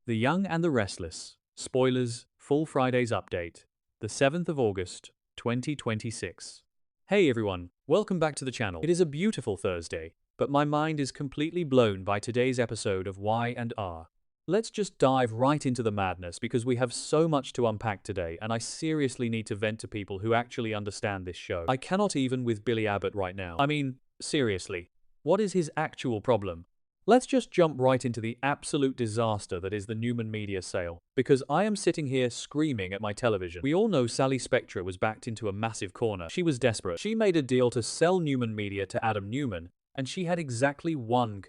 The Young and the Restless. Spoilers, full Friday's update. The 7th of August, 2026. Hey everyone, welcome back to the channel. It is a beautiful Thursday, but my mind is completely blown by today's episode of Y&R. Let's just dive right into the madness because we have so much to unpack today and I seriously need to vent to people who actually understand this show. I cannot even with Billy Abbott right now. I mean, seriously, what is his actual problem? Let's just jump right into the absolute disaster that is the Newman media sale, because I am sitting here screaming at my television. We all know Sally Spectra was backed into a massive corner. She was desperate. She made a deal to sell Newman Media to Adam Newman, and she had exactly one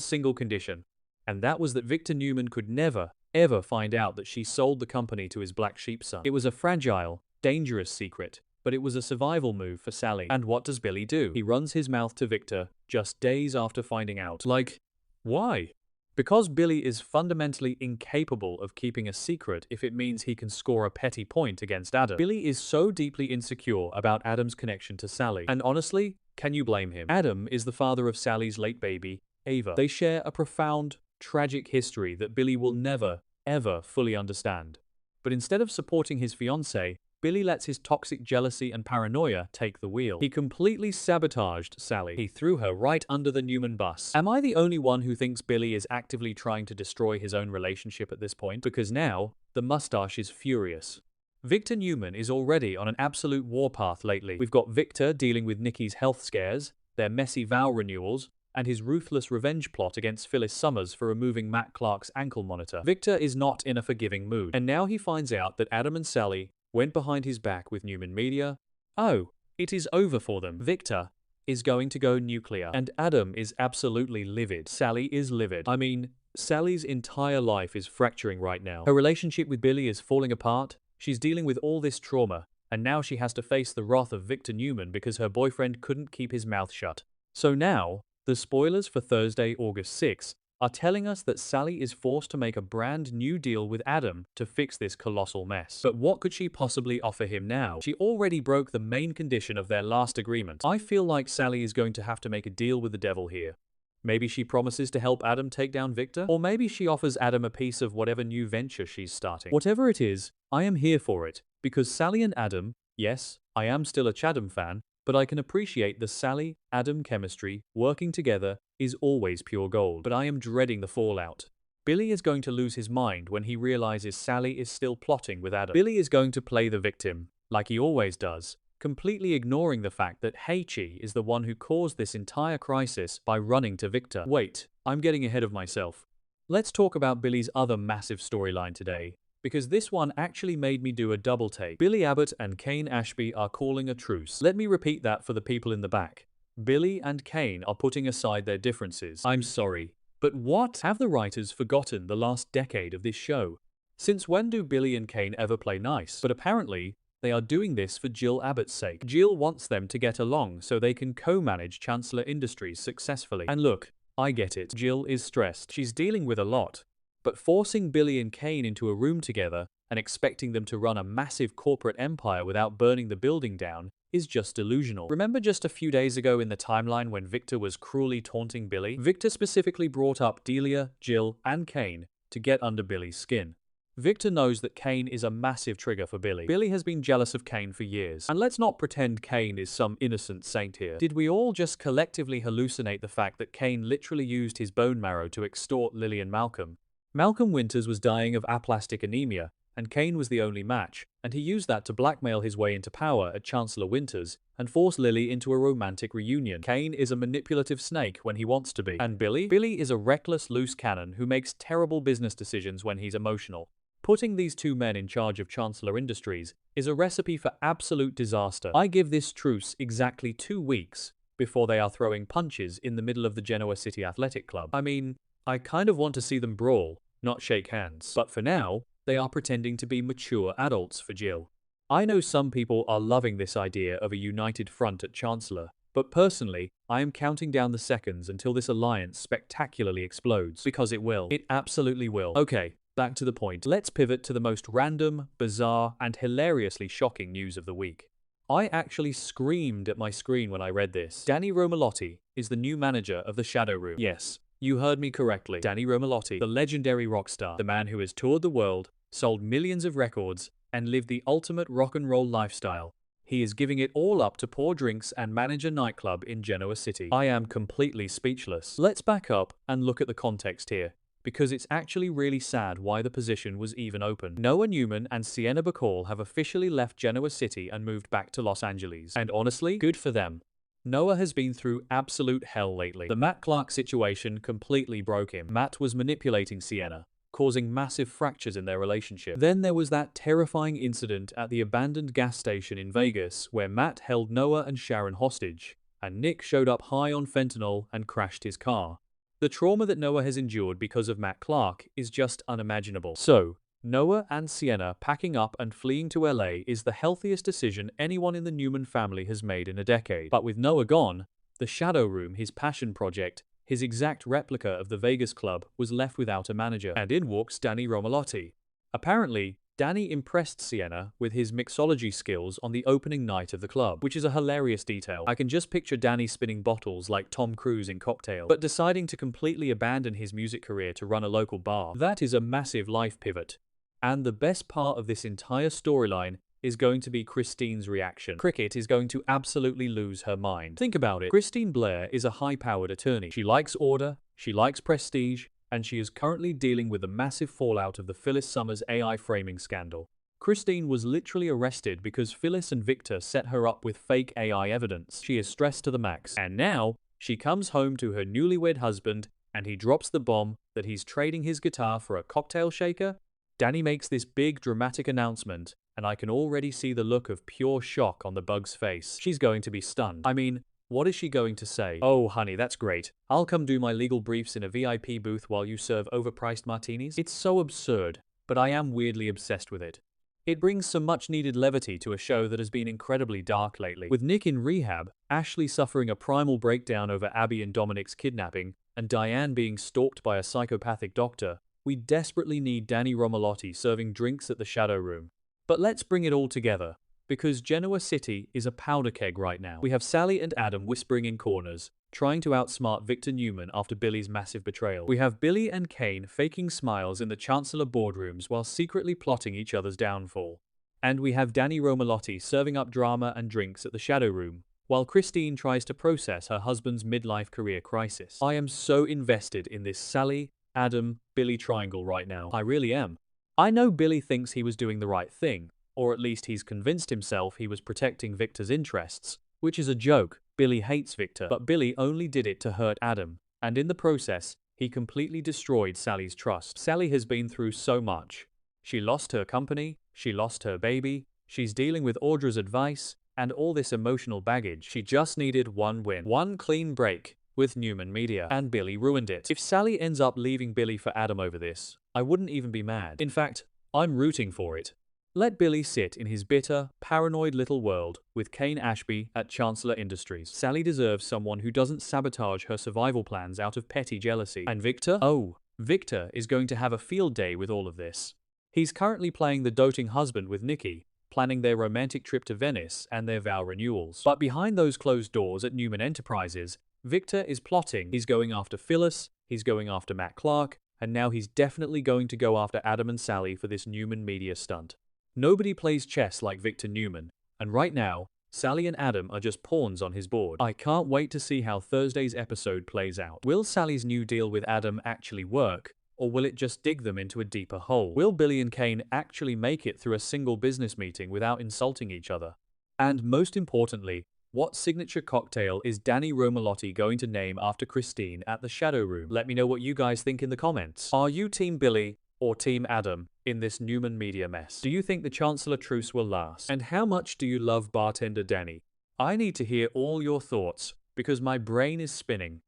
single condition, and that was that Victor Newman could never, ever find out that she sold the company to his black sheep son. It was a fragile, dangerous secret, but it was a survival move for Sally. And what does Billy do? He runs his mouth to Victor just days after finding out. Like, why? Because Billy is fundamentally incapable of keeping a secret if it means he can score a petty point against Adam. Billy is so deeply insecure about Adam's connection to Sally. And honestly, can you blame him? Adam is the father of Sally's late baby, Ava. They share a profound, tragic history that Billy will never, ever fully understand. But instead of supporting his fiancée, Billy lets his toxic jealousy and paranoia take the wheel. He completely sabotaged Sally. He threw her right under the Newman bus. Am I the only one who thinks Billy is actively trying to destroy his own relationship at this point? Because now, the mustache is furious. Victor Newman is already on an absolute warpath lately. We've got Victor dealing with Nikki's health scares, their messy vow renewals, and his ruthless revenge plot against Phyllis Summers for removing Matt Clark's ankle monitor. Victor is not in a forgiving mood, and now he finds out that Adam and Sally went behind his back with Newman Media. Oh, it is over for them. Victor is going to go nuclear, and Adam is absolutely livid. Sally is livid. I mean, Sally's entire life is fracturing right now. Her relationship with Billy is falling apart. She's dealing with all this trauma, and now she has to face the wrath of Victor Newman because her boyfriend couldn't keep his mouth shut. So now, the spoilers for Thursday, August 6th, are telling us that Sally is forced to make a brand new deal with Adam to fix this colossal mess. But what could she possibly offer him now? She already broke the main condition of their last agreement. I feel like Sally is going to have to make a deal with the devil here. Maybe she promises to help Adam take down Victor? Or maybe she offers Adam a piece of whatever new venture she's starting. Whatever it is, I am here for it, because Sally and Adam, yes, I am still a Chatham fan, but I can appreciate the Sally-Adam chemistry working together is always pure gold. But I am dreading the fallout. Billy is going to lose his mind when he realizes Sally is still plotting with Adam. Billy is going to play the victim, like he always does, completely ignoring the fact that Heichi is the one who caused this entire crisis by running to Victor. Wait, I'm getting ahead of myself. Let's talk about Billy's other massive storyline today, because this one actually made me do a double take. Billy Abbott and Kane Ashby are calling a truce. Let me repeat that for the people in the back. Billy and Kane are putting aside their differences. I'm sorry, but what? Have the writers forgotten the last decade of this show? Since when do Billy and Kane ever play nice? But apparently, they are doing this for Jill Abbott's sake. Jill wants them to get along so they can co-manage Chancellor Industries successfully. And look, I get it. Jill is stressed. She's dealing with a lot. But forcing Billy and Kane into a room together and expecting them to run a massive corporate empire without burning the building down is just delusional. Remember just a few days ago in the timeline when Victor was cruelly taunting Billy? Victor specifically brought up Delia, Jill, and Kane to get under Billy's skin. Victor knows that Kane is a massive trigger for Billy. Billy has been jealous of Kane for years. And let's not pretend Kane is some innocent saint here. Did we all just collectively hallucinate the fact that Kane literally used his bone marrow to extort Lily and Malcolm? Malcolm Winters was dying of aplastic anemia, and Kane was the only match, and he used that to blackmail his way into power at Chancellor Winters and force Lily into a romantic reunion. Kane is a manipulative snake when he wants to be. And Billy? Billy is a reckless loose cannon who makes terrible business decisions when he's emotional. Putting these two men in charge of Chancellor Industries is a recipe for absolute disaster. I give this truce exactly 2 weeks before they are throwing punches in the middle of the Genoa City Athletic Club. I mean, I kind of want to see them brawl, not shake hands. But for now, they are pretending to be mature adults for Jill. I know some people are loving this idea of a united front at Chancellor, but personally, I am counting down the seconds until this alliance spectacularly explodes. Because it will. It absolutely will. Okay, back to the point. Let's pivot to the most random, bizarre, and hilariously shocking news of the week. I actually screamed at my screen when I read this. Danny Romalotti is the new manager of the Shadow Room. Yes, You heard me correctly. Danny Romalotti, the legendary rock star, the man who has toured the world, sold millions of records, and lived the ultimate rock and roll lifestyle. He is giving it all up to pour drinks and manage a nightclub in Genoa City. I am completely speechless. Let's back up and look at the context here, because it's actually really sad why the position was even open. Noah Newman and Sienna have officially left Genoa City and moved back to Los Angeles. And honestly, good for them. Noah has been through absolute hell lately. The Matt Clark situation completely broke him. Matt was manipulating Sienna, causing massive fractures in their relationship. Then there was that terrifying incident at the abandoned gas station in Vegas where Matt held Noah and Sharon hostage, and Nick showed up high on fentanyl and crashed his car. The trauma that Noah has endured because of Matt Clark is just unimaginable. So, Noah and Sienna packing up and fleeing to LA is the healthiest decision anyone in the Newman family has made in a decade. But with Noah gone, the Shadow Room, his passion project, his exact replica of the Vegas club, was left without a manager. And in walks Danny Romalotti. Apparently, Danny impressed Sienna with his mixology skills on the opening night of the club, which is a hilarious detail. I can just picture Danny spinning bottles like Tom Cruise in Cocktail, but deciding to completely abandon his music career to run a local bar. That is a massive life pivot. And the best part of this entire storyline is going to be Christine's reaction. Cricket is going to absolutely lose her mind. Think about it. Christine Blair is a high-powered attorney. She likes order, she likes prestige, and she is currently dealing with the massive fallout of the Phyllis Summers AI framing scandal. Christine was literally arrested because Phyllis and Victor set her up with fake AI evidence. She is stressed to the max. And now, she comes home to her newlywed husband, and he drops the bomb that he's trading his guitar for a cocktail shaker. Danny makes this big dramatic announcement, and I can already see the look of pure shock on the bug's face. She's going to be stunned. I mean, what is she going to say? Oh, honey, that's great. I'll come do my legal briefs in a VIP booth while you serve overpriced martinis. It's so absurd, but I am weirdly obsessed with it. It brings some much-needed levity to a show that has been incredibly dark lately. With Nick in rehab, Ashley suffering a primal breakdown over Abby and Dominic's kidnapping, and Diane being stalked by a psychopathic doctor, we desperately need Danny Romalotti serving drinks at the Shadow Room. But let's bring it all together, because Genoa City is a powder keg right now. We have Sally and Adam whispering in corners, trying to outsmart Victor Newman after Billy's massive betrayal. We have Billy and Kane faking smiles in the Chancellor boardrooms while secretly plotting each other's downfall. And we have Danny Romalotti serving up drama and drinks at the Shadow Room, while Christine tries to process her husband's midlife career crisis. I am so invested in this Sally, Adam, Billy triangle right now. I really am. I know Billy thinks he was doing the right thing, or at least he's convinced himself he was protecting Victor's interests, which is a joke. Billy hates Victor, but Billy only did it to hurt Adam, and in the process, he completely destroyed Sally's trust. Sally has been through so much. She lost her company, she lost her baby, she's dealing with Audra's advice, and all this emotional baggage. She just needed one win, one clean break with Newman Media, and Billy ruined it. If Sally ends up leaving Billy for Adam over this, I wouldn't even be mad. In fact, I'm rooting for it. Let Billy sit in his bitter, paranoid little world with Kane Ashby at Chancellor Industries. Sally deserves someone who doesn't sabotage her survival plans out of petty jealousy. And Victor? Oh, Victor is going to have a field day with all of this. He's currently playing the doting husband with Nikki, planning their romantic trip to Venice and their vow renewals. But behind those closed doors at Newman Enterprises, Victor is plotting. He's going after Phyllis, he's going after Matt Clark, and now he's definitely going to go after Adam and Sally for this Newman Media stunt. Nobody plays chess like Victor Newman, and right now, Sally and Adam are just pawns on his board. I can't wait to see how Thursday's episode plays out. Will Sally's new deal with Adam actually work, or will it just dig them into a deeper hole? Will Billy and Kane actually make it through a single business meeting without insulting each other? And most importantly, what signature cocktail is Danny Romalotti going to name after Christine at the Shadow Room? Let me know what you guys think in the comments. Are you Team Billy or Team Adam in this Newman Media mess? Do you think the Chancellor truce will last? And how much do you love bartender Danny? I need to hear all your thoughts, because my brain is spinning.